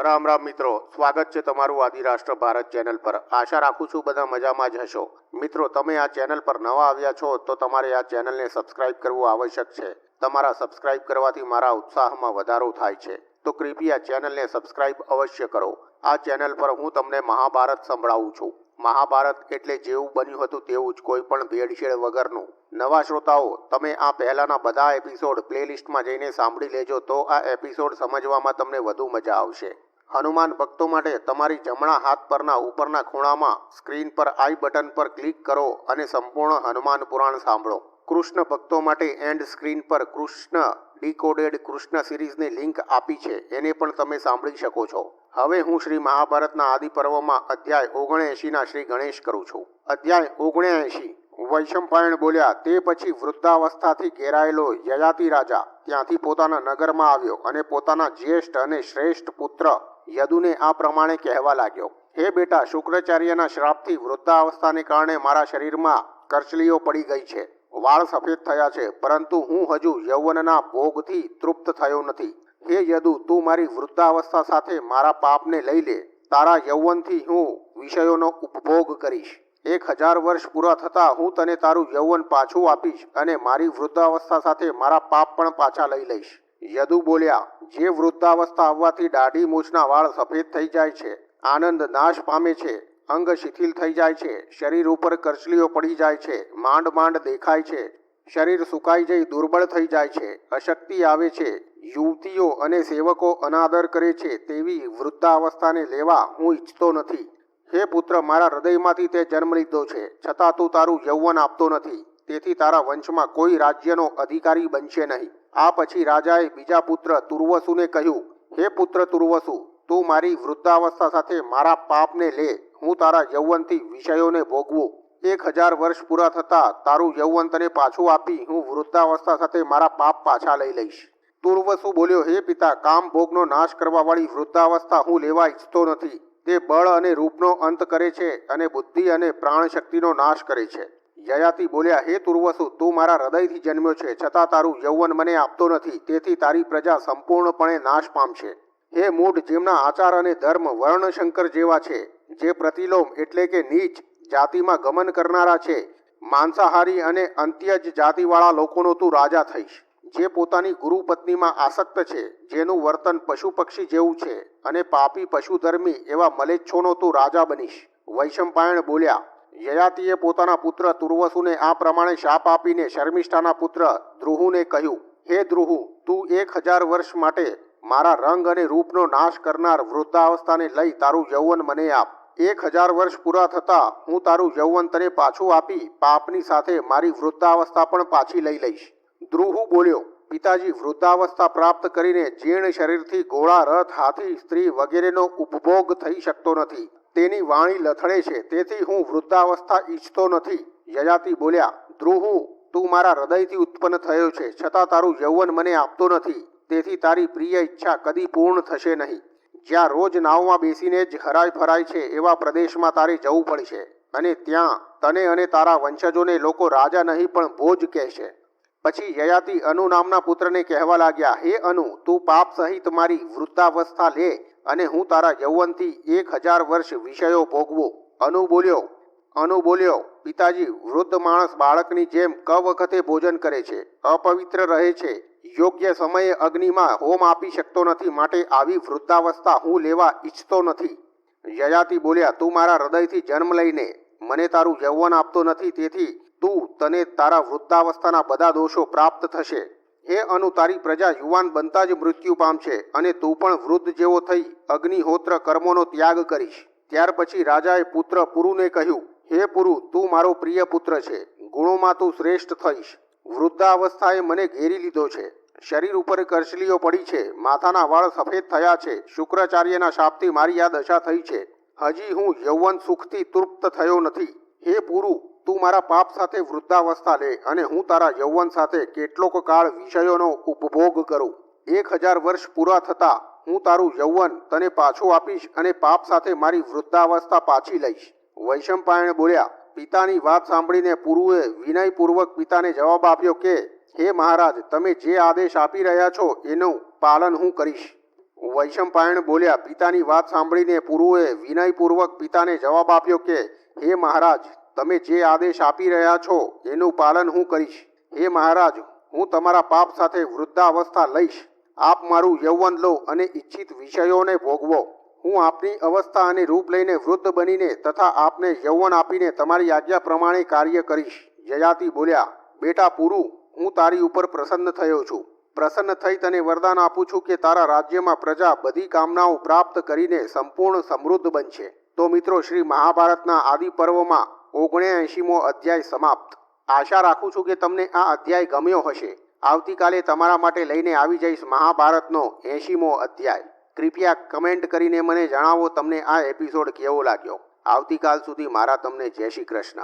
રામ રામ મિત્રો, સ્વાગત છે તમારું આદિરાષ્ટ્ર ભારત ચેનલ પર। આશા રાખું છું બધા મજામાં જ હશો। મિત્રો, તમે આ ચેનલ પર નવા આવ્યા છો તો તમારે આ ચેનલને સબસ્ક્રાઇબ કરવું આવશ્યક છે। તમારા સબસ્ક્રાઇબ કરવાથી મારા ઉત્સાહમાં વધારો થાય છે, તો કૃપયા ચેનલને સબસ્ક્રાઇબ અવશ્ય કરો। આ ચેનલ પર હું તમને મહાભારત સંભળાવું છું। મહાભારત એટલે જેવું બન્યું હતું તેવું જ, કોઈ પણ ભેળસેળ વગરનું। નવા શ્રોતાઓ, તમે આ પહેલાના બધા એપિસોડ પ્લેલિસ્ટમાં જઈને સાંભળી લેજો, તો આ એપિસોડ સમજવામાં તમને વધુ મજા આવશે। હનુમાન ભક્તો માટે તમારી જમણા હાથ પરના ઉપરના ખૂણામાં સ્ક્રીન પર આઈ બટન પર ક્લિક કરો અને સંપૂર્ણ હનુમાન પુરાણ સાંભળો। કૃષ્ણ ભક્તો માટે એન્ડ સ્ક્રીન પર કૃષ્ણ ડીકોડેડ કૃષ્ણ સિરીઝની લિંક આપી છે, એને પણ તમે સાંભળી શકો છો। હવે હું શ્રી મહાભારતના આદિ પર્વમાં અધ્યાય 79ના શ્રી ગણેશ કરું છું। અધ્યાય 79। વૈશંપાયણ બોલ્યા, તે પછી વૃદ્ધાવસ્થાથી ઘેરાયેલો યયાતિ રાજા ત્યાંથી પોતાના નગરમાં આવ્યો અને પોતાના જ્યેષ્ઠ અને શ્રેષ્ઠ પુત્ર યદુને આ પ્રમાણે કહેવા લાગ્યો, હે બેટા, શુક્રાચાર્યના શ્રાપથી વૃદ્ધાવસ્થાને કારણે મારા શરીરમાં કરચલીઓ પડી ગઈ છે, વાળ સફેદ થયા છે, પરંતુ હું હજુ યૌવનના ભોગથી તૃપ્ત થયો નથી। હે યદુ, તું મારી વૃદ્ધાવસ્થા સાથે મારા પાપને લઈ લે, તારા યૌવનથી હું વિષયોનો ઉપભોગ કરીશ। 1000 વર્ષ પૂરા થતાં હું તને તારું યૌવન પાછું આપીશ અને મારી વૃદ્ધાવસ્થા સાથે મારા પાપ પણ પાછા લઈ લઈશ। યદુ બોલ્યા, જે વૃદ્ધાવસ્થા આવવાથી દાઢી મૂછના વાળ સફેદ થઈ જાય છે, આનંદ નાશ પામે છે, અંગ શિથિલ થઈ જાય છે, શરીર ઉપર કરચલીઓ પડી જાય છે, માંડ માંડ દેખાય છે, શરીર સુકાઈ જઈ દુર્બળ થઈ જાય છે, અશક્તિ આવે છે, યુવતીઓ અને સેવકો અનાદર કરે છે, તેવી વૃદ્ધાવસ્થાને લેવા હું ઈચ્છતો નથી। હે પુત્ર, મારા હૃદયમાંથી તે જન્મ લીધો છે, છતાં તું તારું યૌવન આપતો નથી, તેથી તારા વંશમાં કોઈ રાજ્યનો અધિકારી બનશે નહીં। આ પછી રાજાએ બીજા પુત્ર તુર્વસુને કહ્યું, હે પુત્ર તુર્વસુ, તું મારી વૃદ્ધાવસ્થા સાથે મારા પાપને લે, હું તારા યૌવનથી વિષયોને ભોગવું। 1000 વર્ષ પૂરા થતાં તારું યૌવન તને પાછું આપી હું વૃદ્ધાવસ્થા સાથે મારા પાપ પાછા લઈ લઈશ। તુર્વસુ બોલ્યો, હે પિતા, કામ ભોગનો નાશ કરવાવાળી વૃદ્ધાવસ્થા હું લેવા ઈચ્છતો નથી, તે બળ અને રૂપનો અંત કરે છે અને બુદ્ધિ અને પ્રાણ શક્તિનો નાશ કરે છે। યયાતિ બોલ્યા, હે તુર્વસુ, તું મારા હૃદયથી જન્મ્યો છે, છતાં તારું યૌવન મને આપતો નથી, તેથી તારી પ્રજા સંપૂર્ણપણે નાશ પામશે। હે મૂઢ, જેમના આચાર અને ધર્મ વર્ણશંકર જેવા છે, જે પ્રતિલોમ એટલે કે નીચ જાતિમાં ગમન કરનારા છે, માંસાહારી અને અંત્યજ જાતિવાળા લોકોનો તું રાજા થઈશ। જે પોતાની ગુરુ પત્નીમાં આસક્ત છે, જેનું વર્તન પશુ પક્ષી જેવું છે અને પાપી પશુધર્મી એવા મલેચ્છોનો તું રાજા બનીશ। વૈશંપાયણ બોલ્યા, યયાતિએ પોતાના પુત્ર તુર્વસુને આ પ્રમાણે શાપ આપીને શર્મિષ્ઠાના પુત્ર દ્રુહુને કહ્યું, હે દ્રુહુ, તું 1000 વર્ષ માટે મારા રંગ અને રૂપનો નાશ કરનાર વૃદ્ધાવસ્થાને લઈ તારું યૌવન મને આપ। 1000 વર્ષ પૂરા થતાં હું તારું યૌવન તને પાછું આપી પાપની સાથે મારી વૃદ્ધાવસ્થા પણ પાછી લઈ લઈશ। દ્રુહુ બોલ્યો, પિતાજી, વૃદ્ધાવસ્થા પ્રાપ્ત કરીને જીર્ણ શરીરથી ઘોડા, રથ, હાથી, સ્ત્રી વગેરેનો ઉપભોગ થઈ શકતો નથી, તેની વાણી લથડે છે, તેથી હું વૃદ્ધાવસ્થા ઈચ્છતો નથી। યયાતિ બોલ્યા, દ્રુહુ, તું મારા હૃદયથી ઉત્પન્ન થયો છે, છતાં તારું યૌવન મને આપતો નથી, તેથી તારી પ્રિય ઈચ્છા કદી પૂર્ણ થશે નહીં। જ્યાં રોજ નાવમાં બેસીને જ હરાય ફરાય છે એવા પ્રદેશમાં તારે જવું પડશે, અને ત્યાં તને અને તારા વંશજોને લોકો રાજા નહીં પણ ભોજ કહેશે। પછી યયાતિ અનુ નામના પુત્રને કહેવા લાગ્યા, હે અનુ, તું પાપ સહિત મારી વૃદ્ધાવસ્થા લે અને હું તારા યૌવનથી 1000 વર્ષ વિષયો ભોગવું। અનુ બોલ્યો, પિતાજી, વૃદ્ધ માણસ બાળકની જેમ ક વખતે ભોજન કરે છે, અપવિત્ર રહે છે, યોગ્ય સમયે અગ્નિમાં હોમ આપી શકતો નથી, માટે આવી વૃદ્ધાવસ્થા હું લેવા ઈચ્છતો નથી। યયાતિ બોલ્યા, તું મારા હૃદયથી જન્મ લઈને મને તારું યૌવન આપતો નથી, તેથી તને તારા વૃદ્ધાવસ્થાના બધા દોષો પ્રાપ્ત થશે। હે અનુ, તારી પ્રજા યુવાન બનતા જ મૃત્યુ પામશે અને તું પણ વૃદ્ધ જેવો થઈ અગ્નિહોત્ર કર્મોનો ત્યાગ કરીશ। ત્યાર પછી રાજાએ પુત્ર પુરુને કહ્યું, હે પુરુ, તું મારો પ્રિય પુત્ર છે, ગુણોમાં તું શ્રેષ્ઠ થઈશ। વૃદ્ધાવસ્થાએ મને ઘેરી લીધો છે, શરીર ઉપર કરચલીઓ પડી છે, માથાના વાળ સફેદ થયા છે, શુક્રાચાર્યના શાપથી મારી આ દશા થઈ છે, હજી હું યૌવન સુખથી તૃપ્ત થયો નથી। હે પુરુ, તું મારા પાપ સાથે વૃદ્ધાવસ્થા લે અને હું તારા યૌવન સાથે કેટલોક કાળ વિષયોનો ઉપભોગ કરું। 1000 વર્ષ પૂરા થતાં હું તારું યૌવન તને પાછું આપીશ અને પાપ સાથે મારી વૃદ્ધાવસ્થા પાછી લઈશ। વૈશંપાયણ બોલ્યા, પિતાની વાત સાંભળીને પુરુએ વિનયપૂર્વક પિતાને જવાબ આપ્યો કે, હે મહારાજ, તમે જે આદેશ આપી રહ્યા છો એનું પાલન હું કરીશ। વૈશંપાયણ બોલ્યા. પિતાની વાત સાંભળીને પુરુએ વિનયપૂર્વક પિતાને જવાબ આપ્યો કે હે મહારાજ, તમે જે આદેશ આપી રહ્યા છો એનું પાલન હું કરીશ. હે મહારાજ, હું તમારા પાપ સાથે વૃદ્ધાવસ્થા લઈશ. આપ મારું યૌવન લો અને ઈચ્છિત વિષયોને ભોગવો. હું આપની અવસ્થા અને રૂપ લઈને વૃદ્ધ બનીને તથા આપને યૌવન આપીને તમારી આજ્ઞા પ્રમાણે કાર્ય કરીશ. યયાતિ બોલ્યા. બેટા પુરુ, હું તારી ઉપર પ્રસન્ન થયો છું. પ્રસન્ન થઈ તને વરદાન આપું છું કે તારા રાજ્યમાં પ્રજા બધી કામનાઓ પ્રાપ્ત કરીને સંપૂર્ણ સમૃદ્ધ બનશે. તો મિત્રો, શ્રી મહાભારતના આદિ પર્વમાં 79મો અધ્યાય સમાપ્ત. આશા રાખું છું કે તમને આ અધ્યાય ગમ્યો હશે. આવતીકાલે તમારા માટે લઈને આવી જઈશ મહાભારતનો 80મો અધ્યાય. કૃપયા કમેન્ટ કરીને મને જણાવો તમને આ એપિસોડ કેવો લાગ્યો. આવતીકાલ સુધી મારા તમને જય શ્રી કૃષ્ણ.